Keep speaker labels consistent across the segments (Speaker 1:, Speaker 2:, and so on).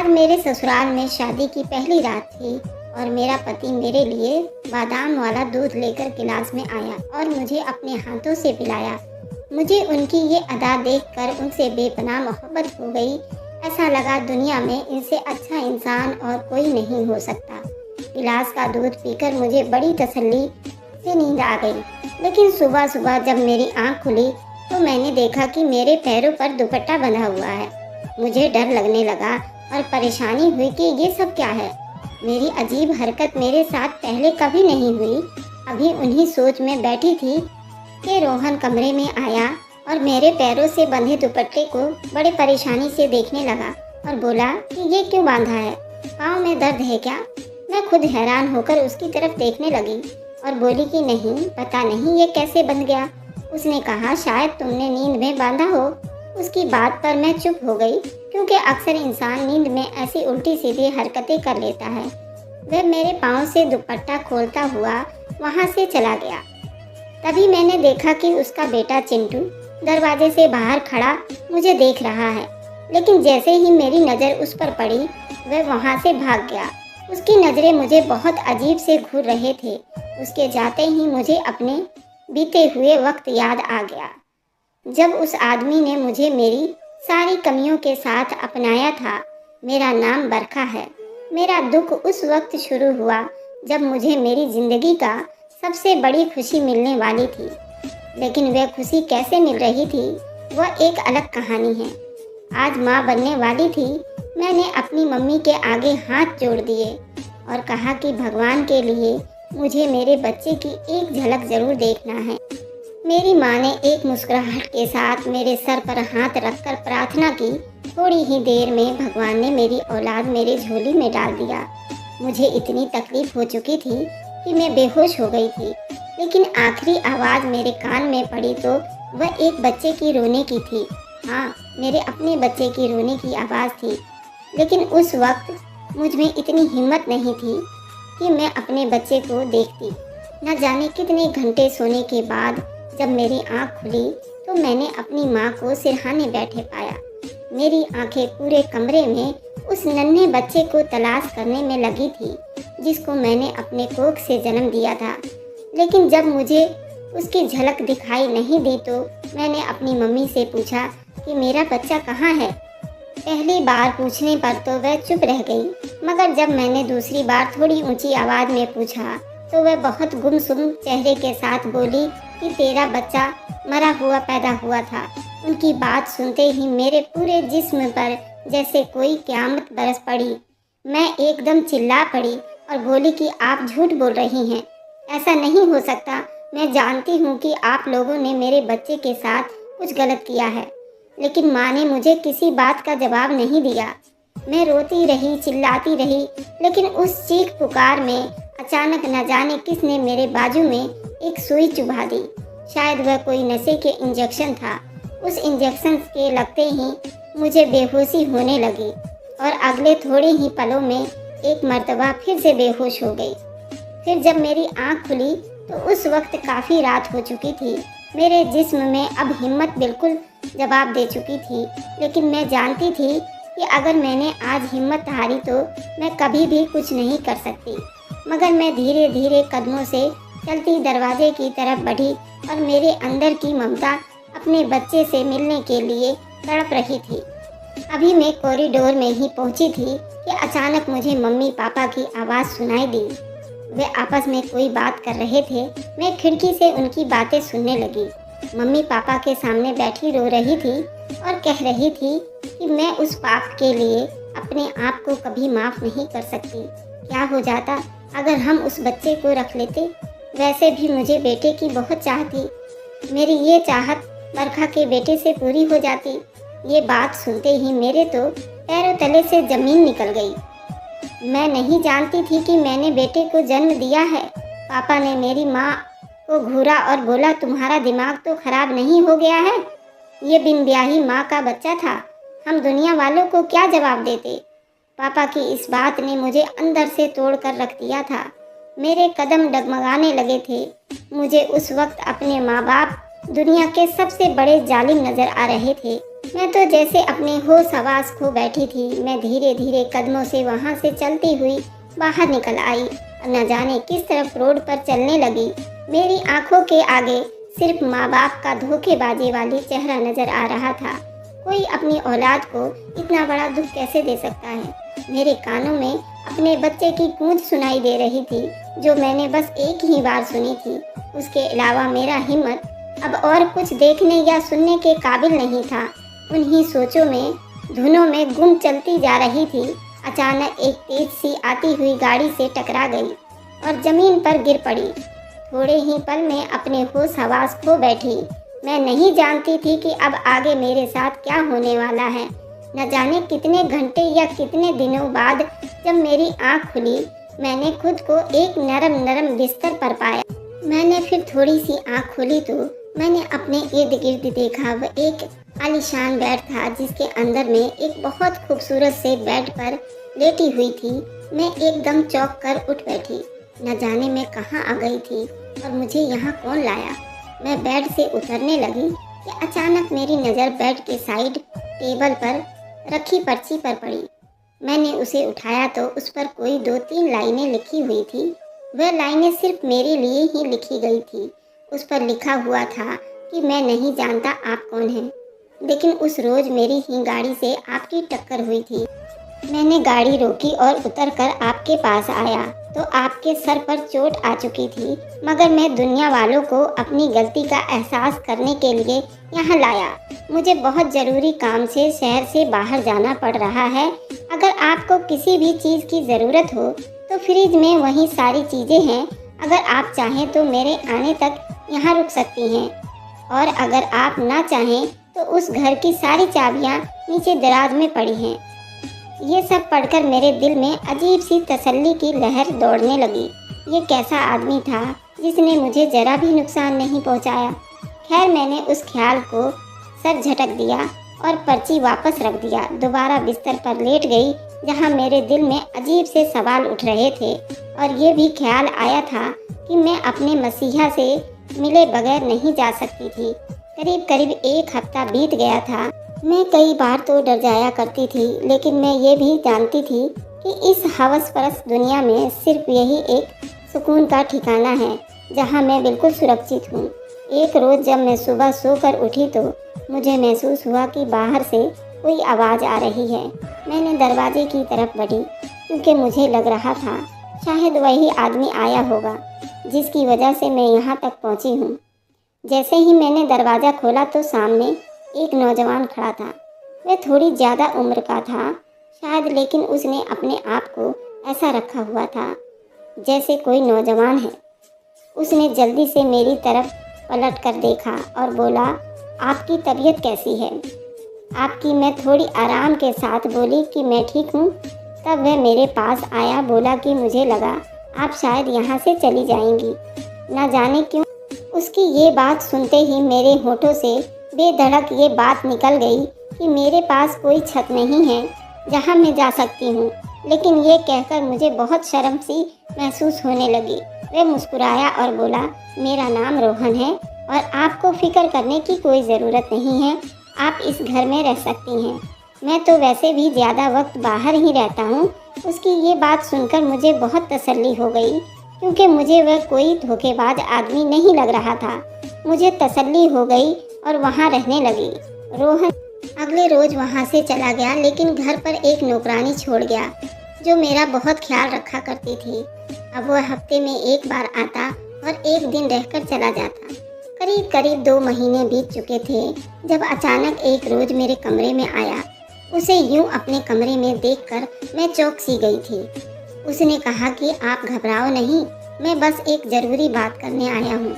Speaker 1: और मेरे ससुराल में शादी की पहली रात थी और मेरा पति मेरे लिए बादाम वाला दूध लेकर गिलास में आया और मुझे अपने हाथों से पिलाया। मुझे उनकी ये अदा देखकर उनसे बेपनाह मोहब्बत हो गई। ऐसा लगा दुनिया में इनसे अच्छा इंसान और कोई नहीं हो सकता। गिलास का दूध पीकर मुझे बड़ी तसल्ली से नींद आ गई। लेकिन सुबह सुबह जब मेरी आंख खुली तो मैंने देखा कि मेरे पैरों पर दुपट्टा बंधा हुआ है। मुझे डर लगने लगा और परेशानी हुई कि ये सब क्या है। मेरी अजीब हरकत मेरे साथ पहले कभी नहीं हुई। अभी उन्हीं सोच में बैठी थी कि रोहन कमरे में आया और मेरे पैरों से बंधे दुपट्टे को बड़े परेशानी से देखने लगा और बोला कि ये क्यों बांधा है, पाँव में दर्द है क्या। मैं खुद हैरान होकर उसकी तरफ देखने लगी और बोली कि नहीं, पता नहीं ये कैसे बंध गया। उसने कहा शायद तुमने नींद में बांधा हो। उसकी बात पर मैं चुप हो गई क्योंकि अक्सर इंसान नींद में ऐसी उल्टी सीधी हरकतें कर लेता है। वह मेरे पाँव से दुपट्टा खोलता हुआ वहाँ से चला गया। तभी मैंने देखा कि उसका बेटा चिंटू दरवाजे से बाहर खड़ा मुझे देख रहा है। लेकिन जैसे ही मेरी नज़र उस पर पड़ी वह वहाँ से भाग गया। उसकी नज़रें मुझे बहुत अजीब से घूर रहे थे। उसके जाते ही मुझे अपने बीते हुए वक्त याद आ गया जब उस आदमी ने मुझे मेरी सारी कमियों के साथ अपनाया था। मेरा नाम बरखा है। मेरा दुख उस वक्त शुरू हुआ जब मुझे मेरी ज़िंदगी का सबसे बड़ी खुशी मिलने वाली थी। लेकिन वह खुशी कैसे मिल रही थी वह एक अलग कहानी है। आज माँ बनने वाली थी। मैंने अपनी मम्मी के आगे हाथ जोड़ दिए और कहा कि भगवान के लिए मुझे मेरे बच्चे की एक झलक ज़रूर देखना है। मेरी माँ ने एक मुस्कुराहट के साथ मेरे सर पर हाथ रखकर प्रार्थना की। थोड़ी ही देर में भगवान ने मेरी औलाद मेरे झोली में डाल दिया। मुझे इतनी तकलीफ हो चुकी थी कि मैं बेहोश हो गई थी। लेकिन आखिरी आवाज़ मेरे कान में पड़ी तो वह एक बच्चे की रोने की थी। हाँ, मेरे अपने बच्चे की रोने की आवाज़ थी। लेकिन उस वक्त मुझ में इतनी हिम्मत नहीं थी कि मैं अपने बच्चे को देखती। न जाने कितने घंटे सोने के बाद जब मेरी आँख खुली तो मैंने अपनी माँ को सिरहाने बैठे पाया। मेरी आंखें पूरे कमरे में उस नन्हे बच्चे को तलाश करने में लगी थी जिसको मैंने अपने कोख से जन्म दिया था। लेकिन जब मुझे उसकी झलक दिखाई नहीं दी तो मैंने अपनी मम्मी से पूछा कि मेरा बच्चा कहाँ है। पहली बार पूछने पर तो वह चुप रह गई, मगर जब मैंने दूसरी बार थोड़ी ऊंची आवाज़ में पूछा तो वह बहुत गुमसुम चेहरे के साथ बोली कि तेरा बच्चा मरा हुआ पैदा हुआ था। उनकी बात सुनते ही मेरे पूरे जिस्म पर जैसे कोई क़यामत बरस पड़ी। मैं एकदम चिल्ला पड़ी और बोली कि आप झूठ बोल रही हैं, ऐसा नहीं हो सकता। मैं जानती हूँ कि आप लोगों ने मेरे बच्चे के साथ कुछ गलत किया है। लेकिन माँ ने मुझे किसी बात का जवाब नहीं दिया। मैं रोती रही, चिल्लाती रही, लेकिन उस चीख पुकार में अचानक न जाने किसने मेरे बाजू में एक सुई चुभा दी। शायद वह कोई नशे के इंजेक्शन था। उस इंजेक्शन के लगते ही मुझे बेहोशी होने लगी और अगले थोड़े ही पलों में एक मर्तबा फिर से बेहोश हो गई। फिर जब मेरी आँख खुली तो उस वक्त काफ़ी रात हो चुकी थी। मेरे जिस्म में अब हिम्मत बिल्कुल जवाब दे चुकी थी। लेकिन मैं जानती थी कि अगर मैंने आज हिम्मत हारी तो मैं कभी भी कुछ नहीं कर सकती। मगर मैं धीरे धीरे कदमों से चलती दरवाजे की तरफ बढ़ी और मेरे अंदर की ममता अपने बच्चे से मिलने के लिए तड़प रही थी। अभी मैं कॉरिडोर में ही पहुंची थी कि अचानक मुझे मम्मी पापा की आवाज़ सुनाई दी। वे आपस में कोई बात कर रहे थे। मैं खिड़की से उनकी बातें सुनने लगी। मम्मी पापा के सामने बैठी रो रही थी और कह रही थी कि मैं उस पाप के लिए अपने आप को कभी माफ़ नहीं कर सकती। क्या हो जाता अगर हम उस बच्चे को रख लेते। वैसे भी मुझे बेटे की बहुत चाह थी। मेरी ये चाहत बरखा के बेटे से पूरी हो जाती। ये बात सुनते ही मेरे तो पैरों तले से ज़मीन निकल गई। मैं नहीं जानती थी कि मैंने बेटे को जन्म दिया है। पापा ने मेरी माँ को घूरा और बोला, तुम्हारा दिमाग तो ख़राब नहीं हो गया है। ये बिन ब्याही माँ का बच्चा था। हम दुनिया वालों को क्या जवाब देते। पापा की इस बात ने मुझे अंदर से तोड़ कर रख दिया था। मेरे कदम डगमगाने लगे थे। मुझे उस वक्त अपने माँ बाप दुनिया के सबसे बड़े जालिम नज़र आ रहे थे। मैं तो जैसे अपने होश हवास खो बैठी थी। मैं धीरे धीरे कदमों से वहाँ से चलती हुई बाहर निकल आई और न जाने किस तरफ रोड पर चलने लगी। मेरी आंखों के आगे सिर्फ माँ बाप का धोखेबाजी वाली चेहरा नजर आ रहा था। कोई अपनी औलाद को इतना बड़ा दुख कैसे दे सकता है। मेरे कानों में अपने बच्चे की गूंज सुनाई दे रही थी, जो मैंने बस एक ही बार सुनी थी। उसके अलावा मेरा हिम्मत अब और कुछ देखने या सुनने के काबिल नहीं था। उन्हीं सोचों में धुनों में गुम चलती जा रही थी। अचानक एक तेज सी आती हुई गाड़ी से टकरा गई और जमीन पर गिर पड़ी। थोड़े ही पल में अपने होश हवास खो बैठी। मैं नहीं जानती थी कि अब आगे मेरे साथ क्या होने वाला है। न जाने कितने घंटे या कितने दिनों बाद जब मेरी आँख खुली, मैंने खुद को एक नरम नरम बिस्तर पर पाया। मैंने फिर थोड़ी सी आँख खोली तो मैंने अपने इर्द गिर्द देखा। वह एक आलीशान बेड था, जिसके अंदर में एक बहुत खूबसूरत से बेड पर लेटी हुई थी। मैं एकदम चौंक कर उठ बैठी। न जाने मैं कहाँ आ गई थी और मुझे यहाँ कौन लाया। मैं बेड से उतरने लगी कि अचानक मेरी नज़र बेड के साइड टेबल पर रखी पर्ची पर पड़ी। मैंने उसे उठाया तो उस पर कोई 2-3 लाइनें लिखी हुई थी। वह लाइनें सिर्फ मेरे लिए ही लिखी गई थी। उस पर लिखा हुआ था कि मैं नहीं जानता आप कौन हैं, लेकिन उस रोज़ मेरी ही गाड़ी से आपकी टक्कर हुई थी। मैंने गाड़ी रोकी और उतरकर आपके पास आया तो आपके सर पर चोट आ चुकी थी, मगर मैं दुनिया वालों को अपनी गलती का एहसास करने के लिए यहाँ लाया। मुझे बहुत ज़रूरी काम से शहर से बाहर जाना पड़ रहा है। अगर आपको किसी भी चीज़ की ज़रूरत हो तो फ्रिज में वही सारी चीज़ें हैं। अगर आप चाहें तो मेरे आने तक यहाँ रुक सकती हैं, और अगर आप ना चाहें तो उस घर की सारी चाबियाँ नीचे दराज में पड़ी हैं। ये सब पढ़कर मेरे दिल में अजीब सी तसल्ली की लहर दौड़ने लगी। ये कैसा आदमी था जिसने मुझे ज़रा भी नुकसान नहीं पहुंचाया। खैर, मैंने उस ख्याल को सर झटक दिया और पर्ची वापस रख दिया। दोबारा बिस्तर पर लेट गई, जहां मेरे दिल में अजीब से सवाल उठ रहे थे, और ये भी ख्याल आया था कि मैं अपने मसीहा से मिले बगैर नहीं जा सकती थी। करीब करीब 1 हफ्ता बीत गया था। मैं कई बार तो डर जाया करती थी, लेकिन मैं ये भी जानती थी कि इस हवस परस्त दुनिया में सिर्फ यही एक सुकून का ठिकाना है, जहाँ मैं बिल्कुल सुरक्षित हूँ। एक रोज़ जब मैं सुबह सोकर उठी तो मुझे महसूस हुआ कि बाहर से कोई आवाज़ आ रही है। मैंने दरवाजे की तरफ बढ़ी, क्योंकि मुझे लग रहा था शायद वही आदमी आया होगा जिसकी वजह से मैं यहाँ तक पहुँची हूँ। जैसे ही मैंने दरवाज़ा खोला तो सामने एक नौजवान खड़ा था। वह थोड़ी ज़्यादा उम्र का था शायद, लेकिन उसने अपने आप को ऐसा रखा हुआ था जैसे कोई नौजवान है। उसने जल्दी से मेरी तरफ पलट कर देखा और बोला, आपकी तबीयत कैसी है? आपकी? मैं थोड़ी आराम के साथ बोली कि मैं ठीक हूँ। तब वह मेरे पास आया, बोला कि मुझे लगा आप शायद यहाँ से चली जाएंगी। ना जाने क्यों उसकी ये बात सुनते ही मेरे होठों से बेधड़क ये बात निकल गई कि मेरे पास कोई छत नहीं है जहाँ मैं जा सकती हूँ। लेकिन ये कहकर मुझे बहुत शर्म सी महसूस होने लगी। वह मुस्कुराया और बोला, मेरा नाम रोहन है और आपको फिक्र करने की कोई ज़रूरत नहीं है। आप इस घर में रह सकती हैं। मैं तो वैसे भी ज़्यादा वक्त बाहर ही रहता हूँ। उसकी ये बात सुनकर मुझे बहुत तसल्ली हो गई, क्योंकि मुझे वह कोई धोखेबाज आदमी नहीं लग रहा था। मुझे तसल्ली हो गई और वहाँ रहने लगी। रोहन अगले रोज़ वहाँ से चला गया, लेकिन घर पर एक नौकरानी छोड़ गया जो मेरा बहुत ख्याल रखा करती थी। अब वह हफ्ते में 1 बार आता और 1 दिन रहकर चला जाता। करीब करीब 2 महीने बीत चुके थे जब अचानक एक रोज़ मेरे कमरे में आया। उसे यूं अपने कमरे में देखकर मैं चौंक सी गई थी। उसने कहा कि आप घबराओ नहीं, मैं बस एक ज़रूरी बात करने आया हूँ।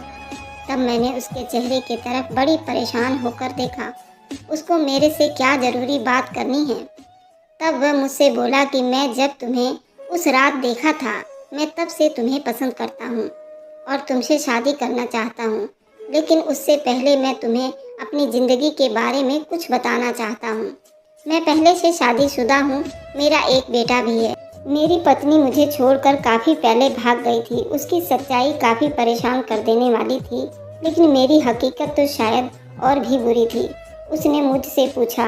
Speaker 1: तब मैंने उसके चेहरे की तरफ बड़ी परेशान होकर देखा। उसको मेरे से क्या ज़रूरी बात करनी है। तब वह मुझसे बोला कि मैं जब तुम्हें उस रात देखा था, मैं तब से तुम्हें पसंद करता हूँ और तुमसे शादी करना चाहता हूँ। लेकिन उससे पहले मैं तुम्हें अपनी ज़िंदगी के बारे में कुछ बताना चाहता हूँ। मैं पहले से शादीशुदा हूँ, मेरा एक बेटा भी है। मेरी पत्नी मुझे छोड़कर काफ़ी पहले भाग गई थी। उसकी सच्चाई काफ़ी परेशान कर देने वाली थी, लेकिन मेरी हकीकत तो शायद और भी बुरी थी। उसने मुझसे पूछा,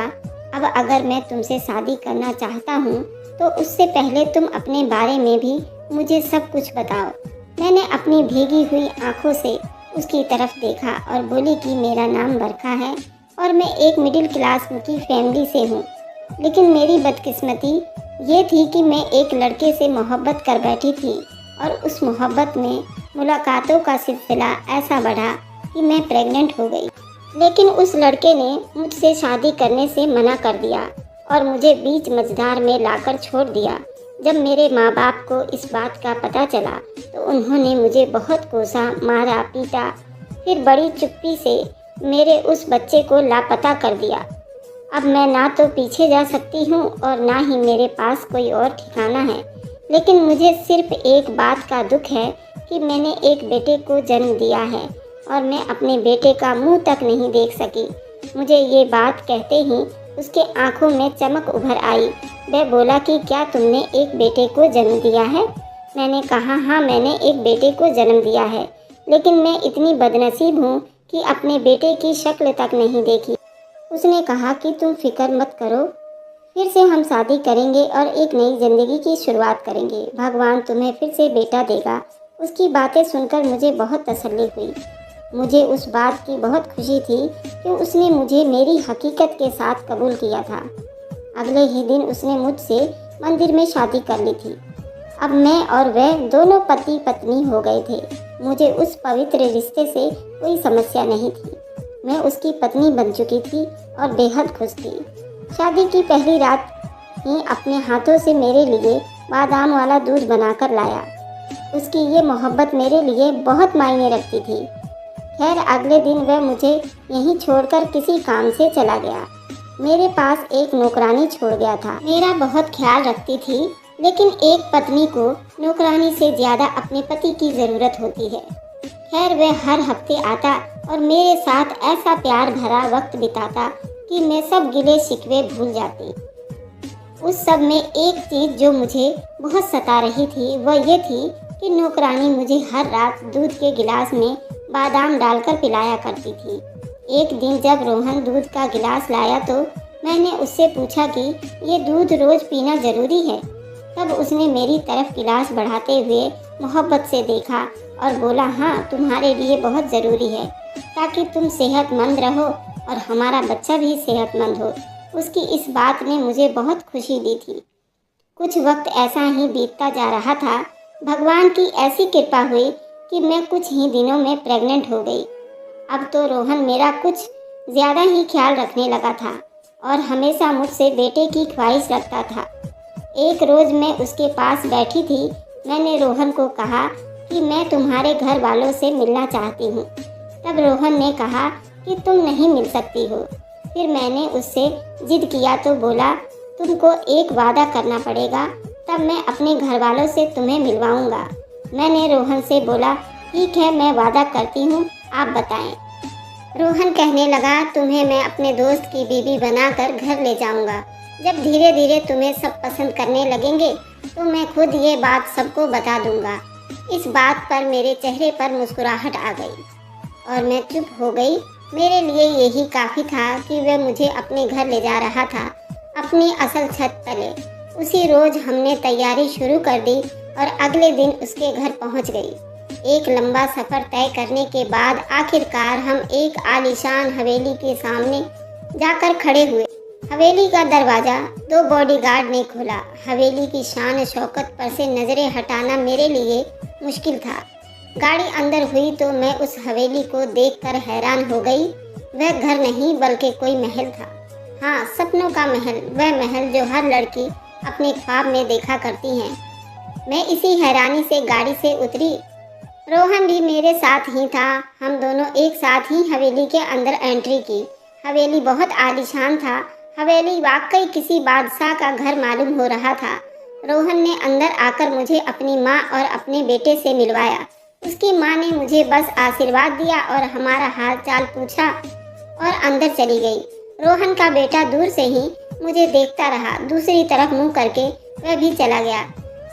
Speaker 1: अब अगर मैं तुमसे शादी करना चाहता हूँ तो उससे पहले तुम अपने बारे में भी मुझे सब कुछ बताओ। मैंने अपनी भीगी हुई आंखों से उसकी तरफ देखा और बोली कि मेरा नाम बरखा है और मैं एक मिडिल क्लास की फैमिली से हूँ। लेकिन मेरी बदकिस्मती ये थी कि मैं एक लड़के से मोहब्बत कर बैठी थी और उस मोहब्बत में मुलाकातों का सिलसिला ऐसा बढ़ा कि मैं प्रेग्नेंट हो गई। लेकिन उस लड़के ने मुझसे शादी करने से मना कर दिया और मुझे बीच मझधार में लाकर छोड़ दिया। जब मेरे माँ बाप को इस बात का पता चला तो उन्होंने मुझे बहुत कोसा, मारा, पीटा, फिर बड़ी चुप्पी से मेरे उस बच्चे को लापता कर दिया। अब मैं ना तो पीछे जा सकती हूँ और ना ही मेरे पास कोई और ठिकाना है। लेकिन मुझे सिर्फ एक बात का दुख है कि मैंने एक बेटे को जन्म दिया है और मैं अपने बेटे का मुंह तक नहीं देख सकी। मुझे ये बात कहते ही उसके आंखों में चमक उभर आई। वह बोला कि क्या तुमने एक बेटे को जन्म दिया है? मैंने कहा, हाँ, मैंने एक बेटे को जन्म दिया है, लेकिन मैं इतनी बदनसीब हूँ कि अपने बेटे की शक्ल तक नहीं देखी। उसने कहा कि तुम फिक्र मत करो, फिर से हम शादी करेंगे और एक नई ज़िंदगी की शुरुआत करेंगे। भगवान तुम्हें फिर से बेटा देगा। उसकी बातें सुनकर मुझे बहुत तसल्ली हुई। मुझे उस बात की बहुत खुशी थी कि उसने मुझे मेरी हकीकत के साथ कबूल किया था। अगले ही दिन उसने मुझसे मंदिर में शादी कर ली थी। अब मैं और वह दोनों पति पत्नी हो गए थे। मुझे उस पवित्र रिश्ते से कोई समस्या नहीं थी। मैं उसकी पत्नी बन चुकी थी और बेहद खुश थी। शादी की पहली रात ही अपने हाथों से मेरे लिए बादाम वाला दूध बनाकर लाया। उसकी ये मोहब्बत मेरे लिए बहुत मायने रखती थी। खैर, अगले दिन वह मुझे यहीं छोड़कर किसी काम से चला गया। मेरे पास एक नौकरानी छोड़ गया था। मेरा बहुत ख्याल रखती थी, लेकिन एक पत्नी को नौकरानी से ज़्यादा अपने पति की ज़रूरत होती है। खैर, वह हर हफ्ते आता और मेरे साथ ऐसा प्यार भरा वक्त बिताता कि मैं सब गिले शिकवे भूल जाती। उस सब में एक चीज़ जो मुझे बहुत सता रही थी वह ये थी कि नौकरानी मुझे हर रात दूध के गिलास में बादाम डालकर पिलाया करती थी। एक दिन जब रोहन दूध का गिलास लाया तो मैंने उससे पूछा कि ये दूध रोज़ पीना ज़रूरी है। तब उसने मेरी तरफ गिलास बढ़ाते हुए मोहब्बत से देखा और बोला, हाँ, तुम्हारे लिए बहुत ज़रूरी है ताकि तुम सेहतमंद रहो और हमारा बच्चा भी सेहतमंद हो। उसकी इस बात ने मुझे बहुत खुशी दी थी। कुछ वक्त ऐसा ही बीतता जा रहा था। भगवान की ऐसी कृपा हुई कि मैं कुछ ही दिनों में प्रेग्नेंट हो गई। अब तो रोहन मेरा कुछ ज़्यादा ही ख्याल रखने लगा था और हमेशा मुझसे बेटे की ख्वाहिश रखता था। एक रोज़ मैं उसके पास बैठी थी। मैंने रोहन को कहा कि मैं तुम्हारे घर वालों से मिलना चाहती हूँ। तब रोहन ने कहा कि तुम नहीं मिल सकती हो। फिर मैंने उससे जिद किया तो बोला, तुमको एक वादा करना पड़ेगा, तब मैं अपने घर वालों से तुम्हें मिलवाऊंगा। मैंने रोहन से बोला, ठीक है, मैं वादा करती हूँ, आप बताएं। रोहन कहने लगा, तुम्हें मैं अपने दोस्त की बीवी बनाकर घर ले जाऊंगा। जब धीरे धीरे तुम्हें सब पसंद करने लगेंगे तो मैं खुद ये बात सबको बता दूंगा। इस बात पर मेरे चेहरे पर मुस्कुराहट आ गई और मैं चुप हो गई। मेरे लिए यही काफ़ी था कि वह मुझे अपने घर ले जा रहा था, अपनी असल छत तले। उसी रोज़ हमने तैयारी शुरू कर दी और अगले दिन उसके घर पहुंच गई। एक लंबा सफ़र तय करने के बाद आखिरकार हम एक आलीशान हवेली के सामने जाकर खड़े हुए। हवेली का दरवाज़ा 2 बॉडीगार्ड ने खोला। हवेली की शान शौकत पर से नज़रें हटाना मेरे लिए मुश्किल था। गाड़ी अंदर हुई तो मैं उस हवेली को देखकर हैरान हो गई। वह घर नहीं बल्कि कोई महल था। हाँ, सपनों का महल, वह महल जो हर लड़की अपने ख्वाब में देखा करती हैं। मैं इसी हैरानी से गाड़ी से उतरी। रोहन भी मेरे साथ ही था। हम दोनों एक साथ ही हवेली के अंदर एंट्री की। हवेली बहुत आलीशान था। हवेली वाकई किसी बादशाह का घर मालूम हो रहा था। रोहन ने अंदर आकर मुझे अपनी माँ और अपने बेटे से मिलवाया। उसकी माँ ने मुझे बस आशीर्वाद दिया और हमारा हाल चाल पूछा और अंदर चली गई। रोहन का बेटा दूर से ही मुझे देखता रहा। दूसरी तरफ मुंह करके वह भी चला गया,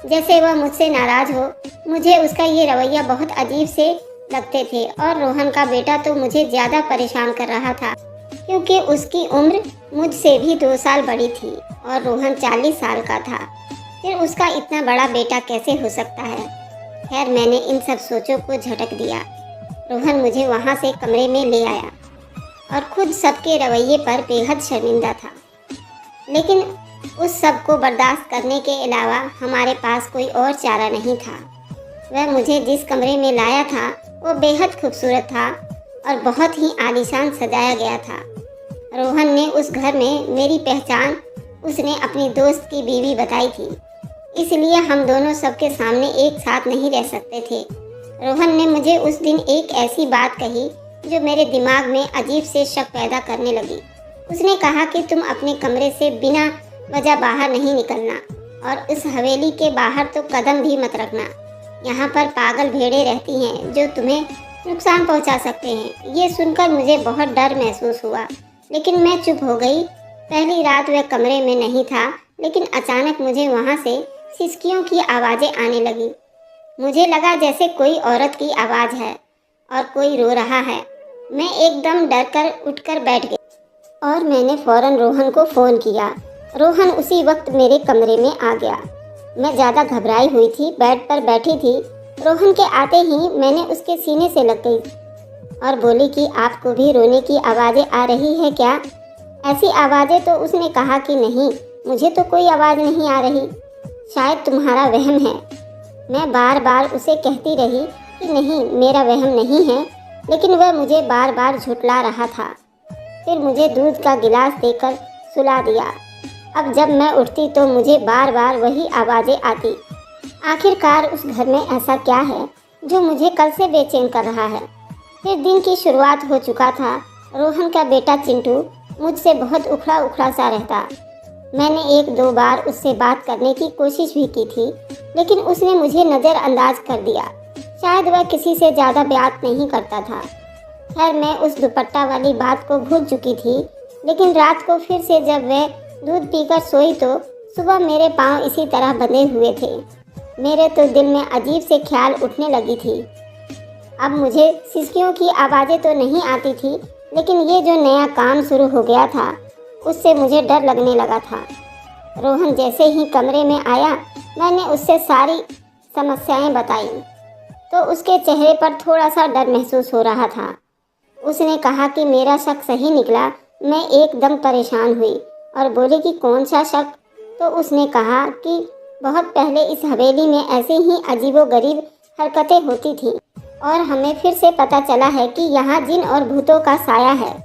Speaker 1: जैसे वह मुझसे नाराज़ हो। मुझे उसका ये रवैया बहुत अजीब से लगते थे और रोहन का बेटा तो मुझे ज़्यादा परेशान कर रहा था। क्योंकि उसकी उम्र मुझसे भी 2 साल बड़ी थी और रोहन 40 साल का था। फिर उसका इतना बड़ा बेटा कैसे हो सकता है? खैर, मैंने इन सब सोचों को झटक दिया। रोहन मुझे वहाँ से कमरे में ले आया और खुद सबके रवैये पर बेहद शर्मिंदा था। लेकिन उस सब को बर्दाश्त करने के अलावा हमारे पास कोई और चारा नहीं था। वह मुझे जिस कमरे में लाया था वो बेहद खूबसूरत था और बहुत ही आलीशान सजाया गया था। रोहन ने उस घर में मेरी पहचान उसने अपनी दोस्त की बीवी बताई थी, इसलिए हम दोनों सबके सामने एक साथ नहीं रह सकते थे। रोहन ने मुझे उस दिन एक ऐसी बात कही जो मेरे दिमाग में अजीब से शक पैदा करने लगी। उसने कहा कि तुम अपने कमरे से बिना वजह बाहर नहीं निकलना और उस हवेली के बाहर तो कदम भी मत रखना। यहाँ पर पागल भेड़ें रहती हैं जो तुम्हें नुकसान पहुँचा सकते हैं। ये सुनकर मुझे बहुत डर महसूस हुआ, लेकिन मैं चुप हो गई। पहली रात वह कमरे में नहीं था, लेकिन अचानक मुझे वहाँ से सिसकियों की आवाज़ें आने लगी। मुझे लगा जैसे कोई औरत की आवाज़ है और कोई रो रहा है। मैं एकदम डरकर उठकर बैठ गई और मैंने फ़ौरन रोहन को फ़ोन किया। रोहन उसी वक्त मेरे कमरे में आ गया। मैं ज़्यादा घबराई हुई थी, बेड पर बैठी थी। रोहन के आते ही मैंने उसके सीने से लग गई और बोली कि आपको भी रोने की आवाज़ें आ रही है क्या? ऐसी आवाज़ें तो उसने कहा कि नहीं, मुझे तो कोई आवाज़ नहीं आ रही, शायद तुम्हारा वहम है। मैं बार बार उसे कहती रही कि नहीं, मेरा वहम नहीं है, लेकिन वह मुझे बार बार झुठला रहा था। फिर मुझे दूध का गिलास देकर सुला दिया। अब जब मैं उठती तो मुझे बार बार वही आवाज़ें आती। आखिरकार उस घर में ऐसा क्या है जो मुझे कल से बेचैन कर रहा है? फिर दिन की शुरुआत हो चुका था। रोहन का बेटा चिंटू मुझसे बहुत उखड़ा उखड़ा सा रहता। मैंने 1-2 बार उससे बात करने की कोशिश भी की थी, लेकिन उसने मुझे नज़रअंदाज कर दिया। शायद वह किसी से ज़्यादा बात नहीं करता था। खैर, मैं उस दुपट्टा वाली बात को भूल चुकी थी, लेकिन रात को फिर से जब वह दूध पीकर सोई तो सुबह मेरे पाँव इसी तरह बंधे हुए थे। मेरे तो दिल में अजीब से ख्याल उठने लगी थी। अब मुझे सिसकियों की आवाज़ें तो नहीं आती थी, लेकिन ये जो नया काम शुरू हो गया था उससे मुझे डर लगने लगा था। रोहन जैसे ही कमरे में आया, मैंने उससे सारी समस्याएं बताई तो उसके चेहरे पर थोड़ा सा डर महसूस हो रहा था। उसने कहा कि मेरा शक सही निकला। मैं एकदम परेशान हुई और बोली कि कौन सा शक? तो उसने कहा कि बहुत पहले इस हवेली में ऐसे ही अजीबोगरीब हरकतें होती थीं और हमें फिर से पता चला है कि यहाँ जिन और भूतों का साया है।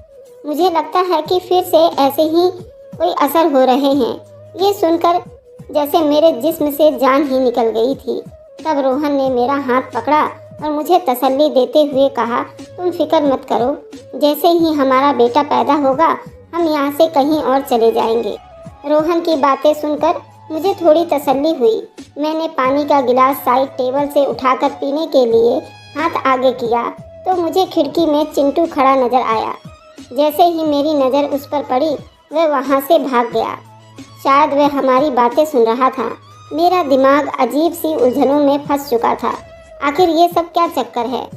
Speaker 1: मुझे लगता है कि फिर से ऐसे ही कोई असर हो रहे हैं। ये सुनकर जैसे मेरे जिस्म से जान ही निकल गई थी। तब रोहन ने मेरा हाथ पकड़ा और मुझे तसल्ली देते हुए कहा, तुम फिक्र मत करो, जैसे ही हमारा बेटा पैदा होगा हम यहाँ से कहीं और चले जाएंगे। रोहन की बातें सुनकर मुझे थोड़ी तसल्ली हुई। मैंने पानी का गिलास साइड टेबल से उठाकर पीने के लिए हाथ आगे किया तो मुझे खिड़की में चिंटू खड़ा नजर आया। जैसे ही मेरी नज़र उस पर पड़ी, वह वहाँ से भाग गया। शायद वह हमारी बातें सुन रहा था। मेरा दिमाग अजीब सी उलझनों में फंस चुका था। आखिर ये सब क्या चक्कर है?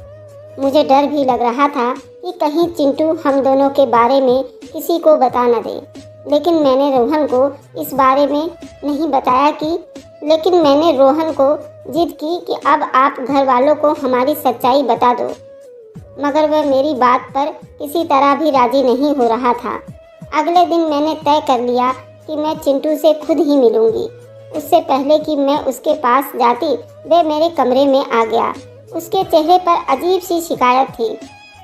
Speaker 1: मुझे डर भी लग रहा था कि कहीं चिंटू हम दोनों के बारे में किसी को बता न दे। लेकिन मैंने रोहन को इस बारे में नहीं बताया लेकिन मैंने रोहन को जिद की कि अब आप घर वालों को हमारी सच्चाई बता दो। मगर वह मेरी बात पर किसी तरह भी राजी नहीं हो रहा था। अगले दिन मैंने तय कर लिया कि मैं चिंटू से खुद ही मिलूंगी। उससे पहले कि मैं उसके पास जाती, वह मेरे कमरे में आ गया। उसके चेहरे पर अजीब सी शिकायत थी।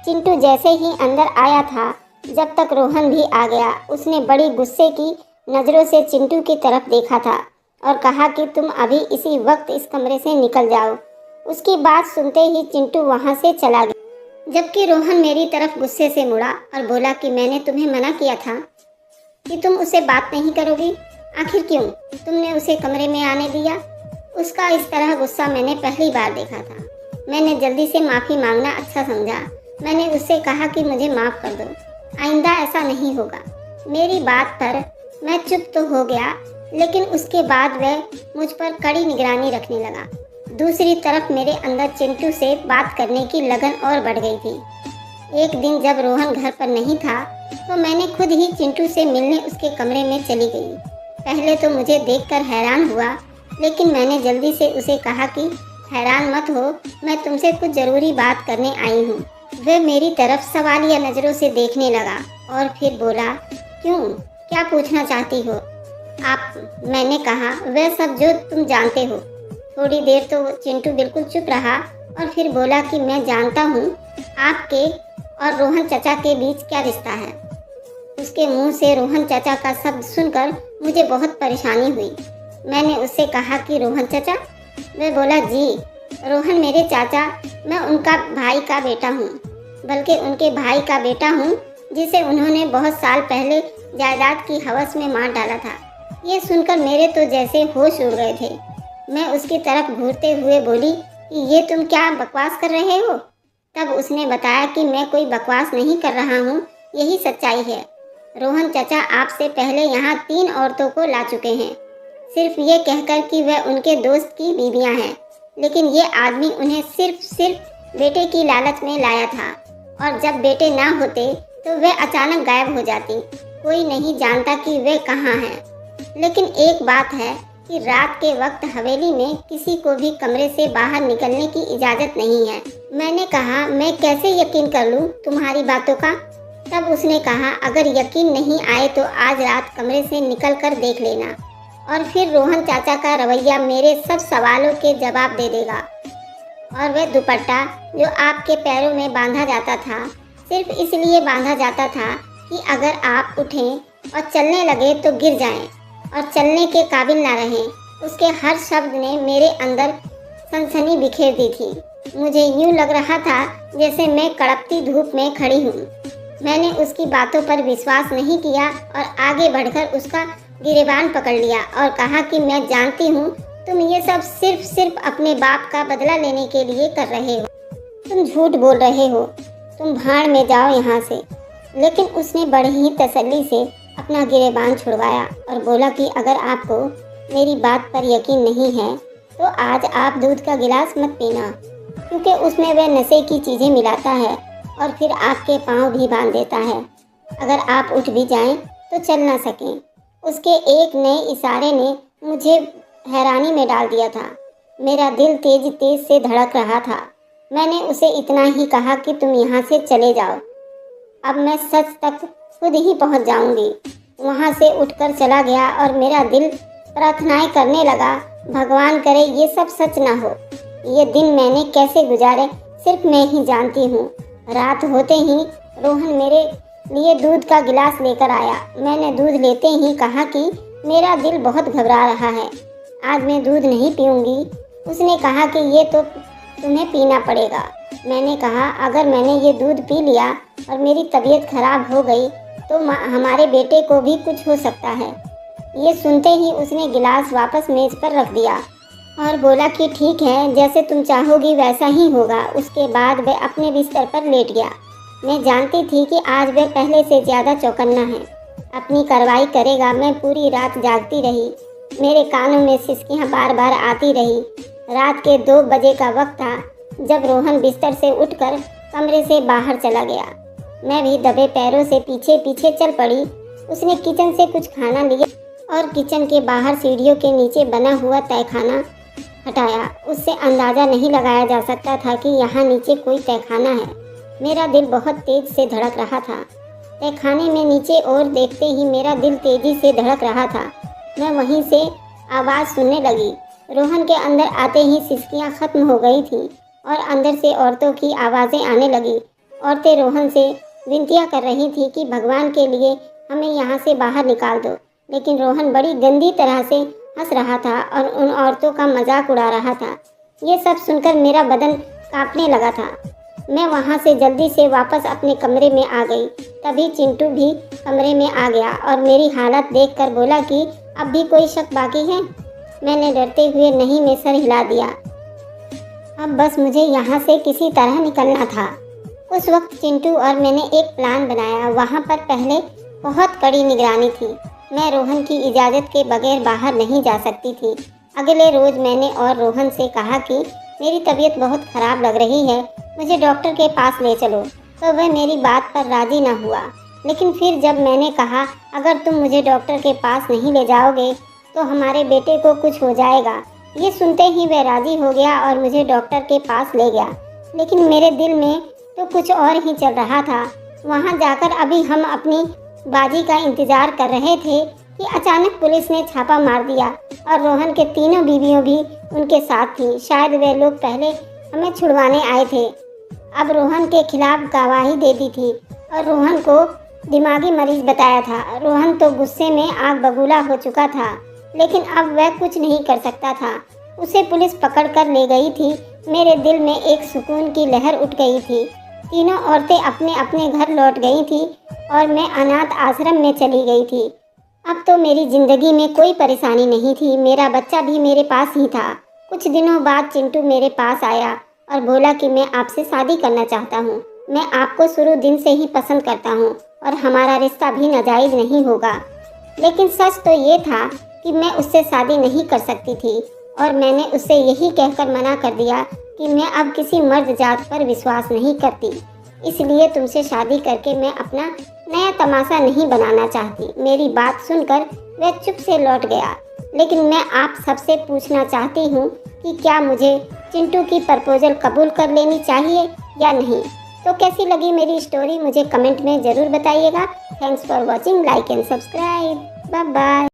Speaker 1: चिंटू जैसे ही अंदर आया था, जब तक रोहन भी आ गया, उसने बड़ी गुस्से की नज़रों से चिंटू की तरफ देखा था और कहा कि तुम अभी इसी वक्त इस कमरे से निकल जाओ। उसकी बात सुनते ही चिंटू वहाँ से चला गया, जबकि रोहन मेरी तरफ गुस्से से मुड़ा और बोला कि मैंने तुम्हें मना किया था कि तुम उससे बात नहीं करोगी। आखिर क्यों तुमने उसे कमरे में आने दिया? उसका इस तरह गुस्सा मैंने पहली बार देखा था। मैंने जल्दी से माफ़ी मांगना अच्छा समझा। मैंने उससे कहा कि मुझे माफ़ कर दो, आइंदा ऐसा नहीं होगा। मेरी बात पर मैं चुप तो हो गया, लेकिन उसके बाद वह मुझ पर कड़ी निगरानी रखने लगा। दूसरी तरफ मेरे अंदर चिंटू से बात करने की लगन और बढ़ गई थी। एक दिन जब रोहन घर पर नहीं था तो मैंने खुद ही चिंटू से मिलने उसके कमरे में चली गई। पहले तो मुझे देखकर हैरान हुआ, लेकिन मैंने जल्दी से उसे कहा कि हैरान मत हो, मैं तुमसे कुछ ज़रूरी बात करने आई हूँ। वह मेरी तरफ सवालिया नज़रों से देखने लगा और फिर बोला, क्यों, क्या पूछना चाहती हो आप? मैंने कहा, वह सब जो तुम जानते हो। थोड़ी देर तो चिंटू बिल्कुल चुप रहा और फिर बोला कि मैं जानता हूँ आपके और रोहन चाचा के बीच क्या रिश्ता है। उसके मुंह से रोहन चाचा का शब्द सुनकर मुझे बहुत परेशानी हुई। मैंने उससे कहा कि रोहन चाचा? वह बोला, जी रोहन मेरे चाचा, मैं उनका भाई का बेटा हूँ, बल्कि उनके भाई का बेटा हूँ जिसे उन्होंने बहुत साल पहले जायदाद की हवस में मार डाला था। ये सुनकर मेरे तो जैसे होश उड़ गए थे। मैं उसकी तरफ घूरते हुए बोली कि ये तुम क्या बकवास कर रहे हो? तब उसने बताया कि मैं कोई बकवास नहीं कर रहा हूँ, यही सच्चाई है। रोहन चाचा आपसे पहले यहाँ 3 औरतों को ला चुके हैं, सिर्फ ये कहकर कि वह उनके दोस्त की बीवियाँ हैं। लेकिन ये आदमी उन्हें सिर्फ बेटे की लालच में लाया था, और जब बेटे ना होते तो वे अचानक गायब हो जाती। कोई नहीं जानता कि वे कहाँ हैं। लेकिन एक बात है कि रात के वक्त हवेली में किसी को भी कमरे से बाहर निकलने की इजाज़त नहीं है। मैंने कहा, मैं कैसे यकीन कर लूँ तुम्हारी बातों का? तब उसने कहा, अगर यकीन नहीं आए तो आज रात कमरे से निकल कर देख लेना, और फिर रोहन चाचा का रवैया मेरे सब सवालों के जवाब दे देगा। और वह दुपट्टा जो आपके पैरों में बांधा जाता था, सिर्फ इसलिए बांधा जाता था कि अगर आप उठें और चलने लगे तो गिर जाएं और चलने के काबिल ना रहें। उसके हर शब्द ने मेरे अंदर सनसनी बिखेर दी थी। मुझे यूँ लग रहा था जैसे मैं कड़कती धूप में खड़ी हूँ। मैंने उसकी बातों पर विश्वास नहीं किया और आगे बढ़कर उसका गिरेबान पकड़ लिया और कहा कि मैं जानती हूँ तुम ये सब सिर्फ अपने बाप का बदला लेने के लिए कर रहे हो। तुम झूठ बोल रहे हो, तुम भाड़ में जाओ यहाँ से। लेकिन उसने बड़ी ही तसल्ली से अपना गिरेबान छुड़वाया और बोला कि अगर आपको मेरी बात पर यकीन नहीं है तो आज आप दूध का गिलास मत पीना, क्योंकि उसमें वह नशे की चीज़ें मिलाता है और फिर आपके पाँव भी बांध देता है। अगर आप उठ भी जाएं तो चल ना सकें। उसके एक नए इशारे ने मुझे हैरानी में डाल दिया था। मेरा दिल तेज से धड़क रहा था। मैंने उसे इतना ही कहा कि तुम यहाँ से चले जाओ, अब मैं सच तक खुद ही पहुँच जाऊँगी। वहाँ से उठकर चला गया और मेरा दिल प्रार्थनाएं करने लगा, भगवान करे ये सब सच ना हो। ये दिन मैंने कैसे गुजारे सिर्फ मैं ही जानती हूँ। रात होते ही रोहन मेरे लिए दूध का गिलास लेकर आया। मैंने दूध लेते ही कहा कि मेरा दिल बहुत घबरा रहा है, आज मैं दूध नहीं पीऊँगी। उसने कहा कि ये तो तुम्हें पीना पड़ेगा। मैंने कहा, अगर मैंने ये दूध पी लिया और मेरी तबीयत खराब हो गई तो हमारे बेटे को भी कुछ हो सकता है। ये सुनते ही उसने गिलास वापस मेज़ पर रख दिया और बोला कि ठीक है, जैसे तुम चाहोगी वैसा ही होगा। उसके बाद वह अपने बिस्तर पर लेट गया। मैं जानती थी कि आज वह पहले से ज़्यादा चौकन्ना है, अपनी कार्रवाई करेगा। मैं पूरी रात जागती रही, मेरे कानों में सिसकियाँ बार बार आती रही। रात के 2 बजे का वक्त था जब रोहन बिस्तर से उठकर कमरे से बाहर चला गया। मैं भी दबे पैरों से पीछे पीछे चल पड़ी। उसने किचन से कुछ खाना लिया और किचन के बाहर सीढ़ियों के नीचे बना हुआ तहखाना हटाया। उससे अंदाज़ा नहीं लगाया जा सकता था कि यहाँ नीचे कोई तहखाना है। मेरा दिल बहुत तेज से धड़क रहा था। तहखाने में नीचे और देखते ही मेरा दिल तेज़ी से धड़क रहा था। मैं वहीं से आवाज़ सुनने लगी। रोहन के अंदर आते ही सिसकियाँ ख़त्म हो गई थीं और अंदर से औरतों की आवाज़ें आने लगी। औरतें रोहन से विनतियाँ कर रही थी कि भगवान के लिए हमें यहाँ से बाहर निकाल दो। लेकिन रोहन बड़ी गंदी तरह से हंस रहा था और उन औरतों का मजाक उड़ा रहा था। ये सब सुनकर मेरा बदन कांपने लगा था। मैं वहाँ से जल्दी से वापस अपने कमरे में आ गई। तभी चिंटू भी कमरे में आ गया और मेरी हालत देखकर बोला कि अब भी कोई शक बाकी है। मैंने डरते हुए नहीं में सर हिला दिया। अब बस मुझे यहाँ से किसी तरह निकलना था। उस वक्त चिंटू और मैंने एक प्लान बनाया। वहाँ पर पहले बहुत कड़ी निगरानी थी। मैं रोहन की इजाज़त के बगैर बाहर नहीं जा सकती थी। अगले रोज़ मैंने और रोहन से कहा कि मेरी तबीयत बहुत ख़राब लग रही है, मुझे डॉक्टर के पास ले चलो। तो वह मेरी बात पर राज़ी न हुआ। लेकिन फिर जब मैंने कहा अगर तुम मुझे डॉक्टर के पास नहीं ले जाओगे तो हमारे बेटे को कुछ हो जाएगा, ये सुनते ही वह राज़ी हो गया और मुझे डॉक्टर के पास ले गया। लेकिन मेरे दिल में तो कुछ और ही चल रहा था। वहाँ जाकर अभी हम अपनी बाजी का इंतज़ार कर रहे थे कि अचानक पुलिस ने छापा मार दिया और रोहन के तीनों बीवियों भी उनके साथ थीं। शायद वे लोग पहले हमें छुड़वाने आए थे, अब रोहन के खिलाफ गवाही दे दी थी और रोहन को दिमागी मरीज बताया था। रोहन तो गुस्से में आग बबूला हो चुका था, लेकिन अब वह कुछ नहीं कर सकता था। उसे पुलिस पकड़ कर ले गई थी। मेरे दिल में एक सुकून की लहर उठ गई थी। तीनों औरतें अपने अपने घर लौट गई थी और मैं अनाथ आश्रम में चली गई थी। अब तो मेरी ज़िंदगी में कोई परेशानी नहीं थी। मेरा बच्चा भी मेरे पास ही था। कुछ दिनों बाद चिंटू मेरे पास आया और बोला कि मैं आपसे शादी करना चाहता हूँ। मैं आपको शुरू दिन से ही पसंद करता हूँ और हमारा रिश्ता भी नाजायज़ नहीं होगा। लेकिन सच तो ये था कि मैं उससे शादी नहीं कर सकती थी और मैंने उससे यही कहकर मना कर दिया कि मैं अब किसी मर्द जात पर विश्वास नहीं करती, इसलिए तुमसे शादी करके मैं अपना नया तमाशा नहीं बनाना चाहती। मेरी बात सुनकर वह चुप से लौट गया। लेकिन मैं आप सबसे पूछना चाहती हूँ कि क्या मुझे चिंटू की प्रपोजल कबूल कर लेनी चाहिए या नहीं। तो कैसी लगी मेरी स्टोरी मुझे कमेंट में ज़रूर बताइएगा। Thanks for watching, like and subscribe, bye bye.